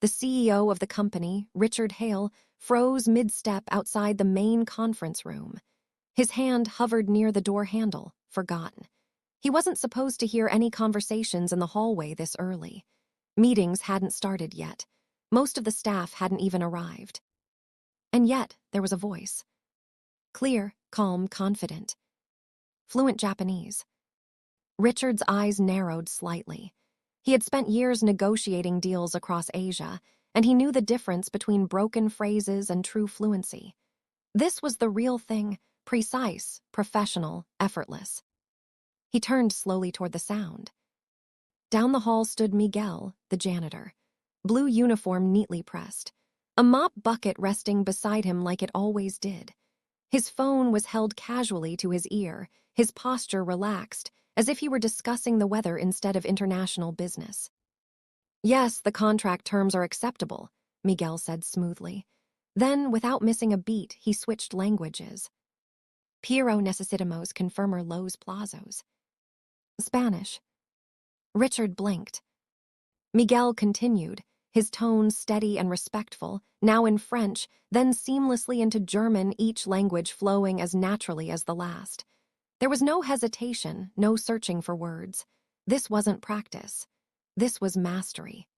The CEO of the company, Richard Hale, froze mid-step outside the main conference room. His hand hovered near the door handle, forgotten. He wasn't supposed to hear any conversations in the hallway this early. Meetings hadn't started yet. Most of the staff hadn't even arrived. And yet, there was a voice. Clear, calm, confident. Fluent Japanese. Richard's eyes narrowed slightly. He had spent years negotiating deals across Asia, and he knew the difference between broken phrases and true fluency. This was the real thing, precise, professional, effortless. He turned slowly toward the sound. Down the hall stood Miguel, the janitor. Blue uniform neatly pressed. A mop bucket resting beside him like it always did. His phone was held casually to his ear, his posture relaxed, as if he were discussing the weather instead of international business. Yes, the contract terms are acceptable, Miguel said smoothly. Then, without missing a beat, he switched languages. Pero necesitamos confirmar los plazos. Spanish. Richard blinked. Miguel continued, his tone steady and respectful, now in French, then seamlessly into German, each language flowing as naturally as the last. There was no hesitation, no searching for words. This wasn't practice. This was mastery.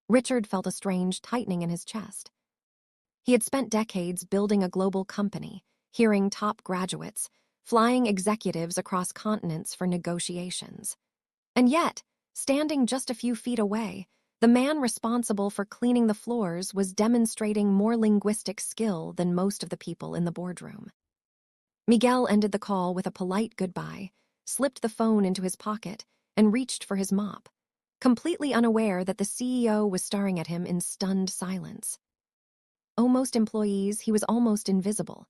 Richard felt a strange tightening in his chest. He had spent decades building a global company, hearing top graduates, flying executives across continents for negotiations. And yet, standing just a few feet away, the man responsible for cleaning the floors was demonstrating more linguistic skill than most of the people in the boardroom. Miguel ended the call with a polite goodbye, slipped the phone into his pocket, and reached for his mop, completely unaware that the CEO was staring at him in stunned silence. Oh, most employees, he was almost invisible.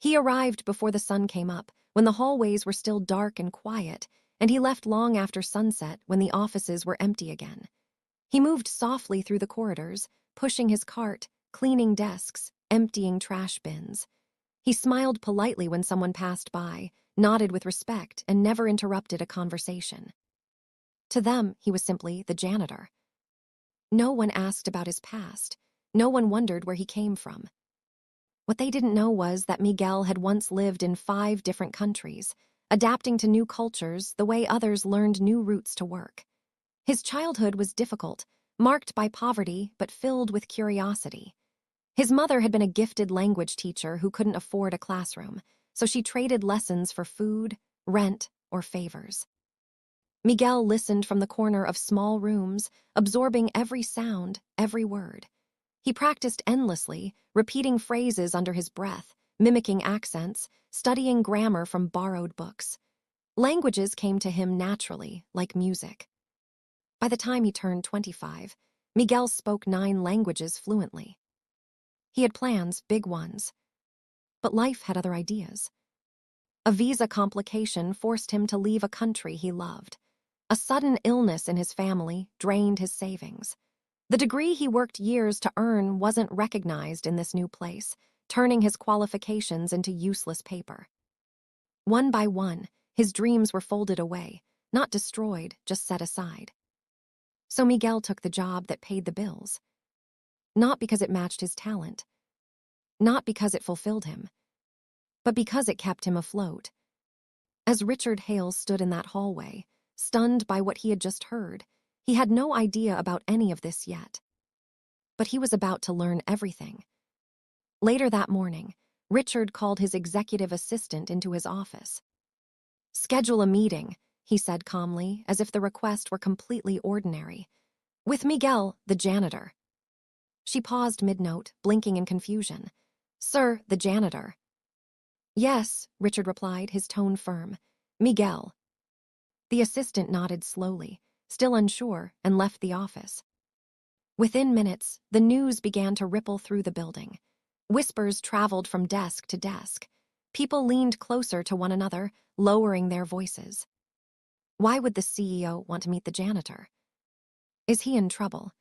He arrived before the sun came up, when the hallways were still dark and quiet, and he left long after sunset when the offices were empty again. He moved softly through the corridors, pushing his cart, cleaning desks, emptying trash bins. He smiled politely when someone passed by, nodded with respect, and never interrupted a conversation. To them, he was simply the janitor. No one asked about his past. No one wondered where he came from. What they didn't know was that Miguel had once lived in 5 different countries, adapting to new cultures the way others learned new routes to work. His childhood was difficult, marked by poverty but filled with curiosity. His mother had been a gifted language teacher who couldn't afford a classroom, so she traded lessons for food, rent, or favors. Miguel listened from the corner of small rooms, absorbing every sound, every word. He practiced endlessly, repeating phrases under his breath, mimicking accents, studying grammar from borrowed books. Languages came to him naturally, like music. By the time he turned 25, Miguel spoke 9 languages fluently. He had plans, big ones. But life had other ideas. A visa complication forced him to leave a country he loved. A sudden illness in his family drained his savings. The degree he worked years to earn wasn't recognized in this new place, turning his qualifications into useless paper. One by one, his dreams were folded away, not destroyed, just set aside. So Miguel took the job that paid the bills. Not because it matched his talent, not because it fulfilled him, but because it kept him afloat. As Richard Hale stood in that hallway, stunned by what he had just heard, he had no idea about any of this yet. But he was about to learn everything. Later that morning, Richard called his executive assistant into his office. "Schedule a meeting," he said calmly, as if the request were completely ordinary. "With Miguel, the janitor." She paused mid-note, blinking in confusion. "Sir, the janitor." "Yes," Richard replied, his tone firm. "Miguel." The assistant nodded slowly, still unsure, and left the office. Within minutes, the news began to ripple through the building. Whispers traveled from desk to desk. People leaned closer to one another, lowering their voices. Why would the CEO want to meet the janitor? Is he in trouble?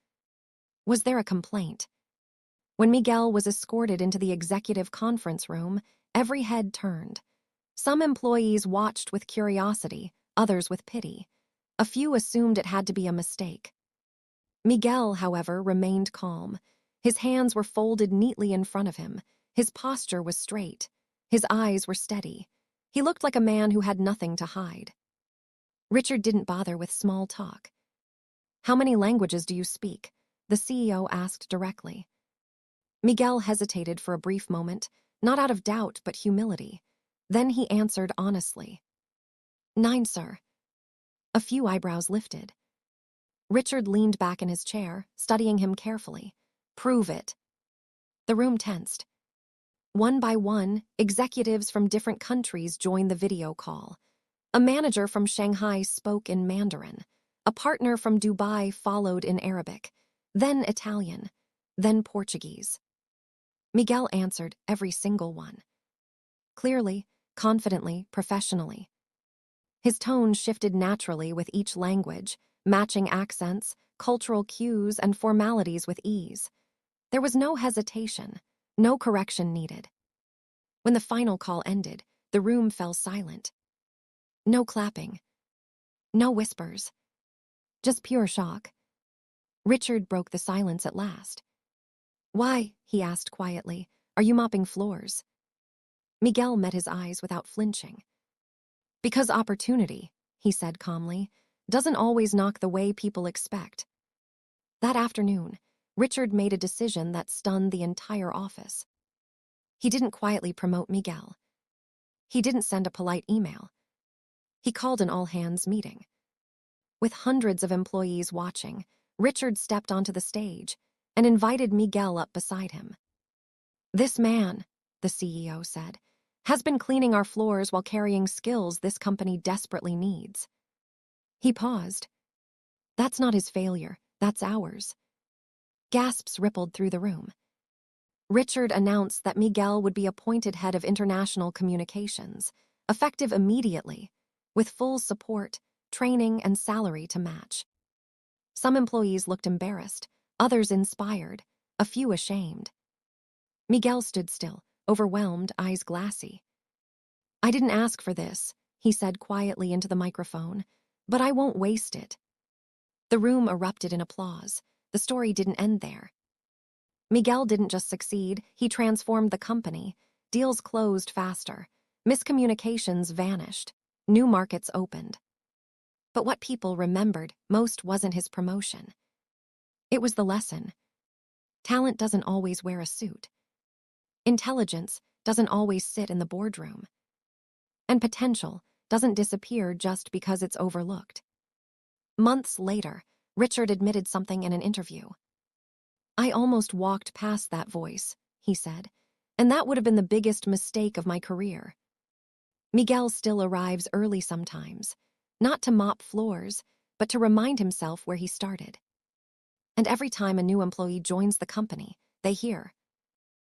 Was there a complaint? When Miguel was escorted into the executive conference room, every head turned. Some employees watched with curiosity, others with pity. A few assumed it had to be a mistake. Miguel, however, remained calm. His hands were folded neatly in front of him. His posture was straight. His eyes were steady. He looked like a man who had nothing to hide. Richard didn't bother with small talk. "How many languages do you speak?" the CEO asked directly. Miguel hesitated for a brief moment, not out of doubt but humility. Then he answered honestly. "9, sir." A few eyebrows lifted. Richard leaned back in his chair, studying him carefully. "Prove it." The room tensed. One by one, executives from different countries joined the video call. A manager from Shanghai spoke in Mandarin. A partner from Dubai followed in Arabic, then Italian, then Portuguese. Miguel answered every single one. Clearly, confidently, professionally. His tone shifted naturally with each language, matching accents, cultural cues, and formalities with ease. There was no hesitation, no correction needed. When the final call ended, the room fell silent. No clapping. No whispers. Just pure shock. Richard broke the silence at last. "Why," he asked quietly, "are you mopping floors?" Miguel met his eyes without flinching. "Because opportunity," he said calmly, "doesn't always knock the way people expect." That afternoon, Richard made a decision that stunned the entire office. He didn't quietly promote Miguel. He didn't send a polite email. He called an all-hands meeting. With hundreds of employees watching, Richard stepped onto the stage and invited Miguel up beside him. "This man," the CEO said, "has been cleaning our floors while carrying skills this company desperately needs." He paused. "That's not his failure, that's ours." Gasps rippled through the room. Richard announced that Miguel would be appointed head of international communications, effective immediately, with full support, training, and salary to match. Some employees looked embarrassed, others inspired, a few ashamed. Miguel stood still, overwhelmed, eyes glassy. "I didn't ask for this," he said quietly into the microphone, "but I won't waste it." The room erupted in applause. The story didn't end there. Miguel didn't just succeed, he transformed the company. Deals closed faster. Miscommunications vanished. New markets opened. But what people remembered most wasn't his promotion. It was the lesson. Talent doesn't always wear a suit. Intelligence doesn't always sit in the boardroom. And potential doesn't disappear just because it's overlooked. Months later, Richard admitted something in an interview. "I almost walked past that voice," he said, "and that would have been the biggest mistake of my career." Miguel still arrives early sometimes, not to mop floors, but to remind himself where he started. And every time a new employee joins the company, they hear,